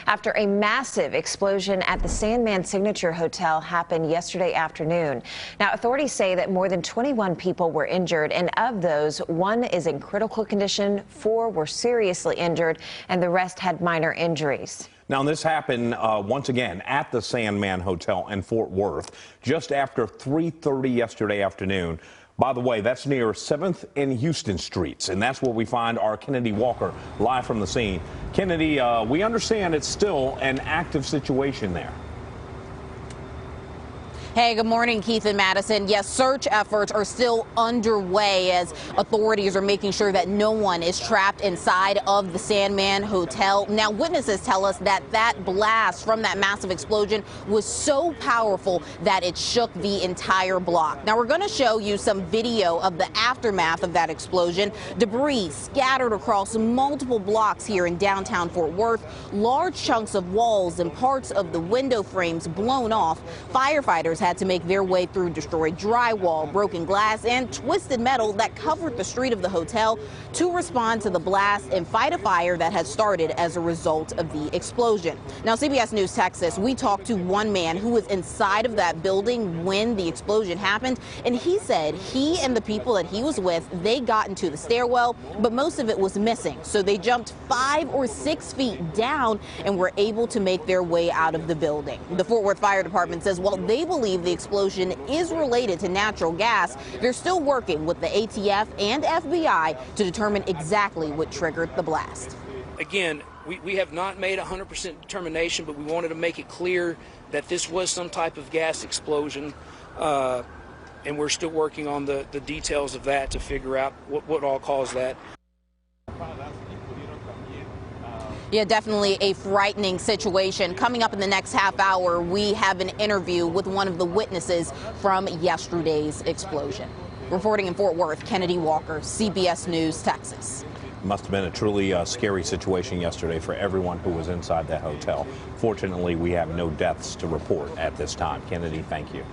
after a massive explosion at the Sandman Signature Hotel happened yesterday afternoon. Now, authorities say that more than 21 people were injured, and of those, one is in critical condition, 4 were seriously injured, and the rest had minor injuries. Now, this happened once again at the Sandman Hotel in Fort Worth just after 3:30 yesterday afternoon. By the way, that's near 7th and Houston Streets, and that's where we find our Kennedy Walker live from the scene. Kennedy, we understand it's still an active situation there. Hey, good morning, Keith and Madison. Yes, search efforts are still underway as authorities are making sure that no one is trapped inside of the Sandman Hotel. Now, witnesses tell us that that blast from that massive explosion was so powerful that it shook the entire block. Now, we're going to show you some video of the aftermath of that explosion. Debris scattered across multiple blocks here in downtown Fort Worth. Large chunks of walls and parts of the window frames blown off. Firefighters had to make their way through destroyed drywall, broken glass, and twisted metal that covered the street of the hotel to respond to the blast and fight a fire that had started as a result of the explosion. Now, CBS News Texas, we talked to one man who was inside of that building when the explosion happened, and he said he and the people that he was with, they got into the stairwell, but most of it was missing. So they jumped 5 or 6 feet down and were able to make their way out of the building. The Fort Worth Fire Department says, well, they believe the explosion is related to natural gas. They're still working with the ATF and FBI to determine exactly what triggered the blast. Again, we have not made 100% determination, but we wanted to make it clear that this was some type of gas explosion, and we're still working on the details of that to figure out what all caused that. Yeah, definitely a frightening situation. Coming up in the next half hour, we have an interview with one of the witnesses from yesterday's explosion. Reporting in Fort Worth, Kennedy Walker, CBS News, Texas. Must have been a truly scary situation yesterday for everyone who was inside that hotel. Fortunately, we have no deaths to report at this time. Kennedy, thank you.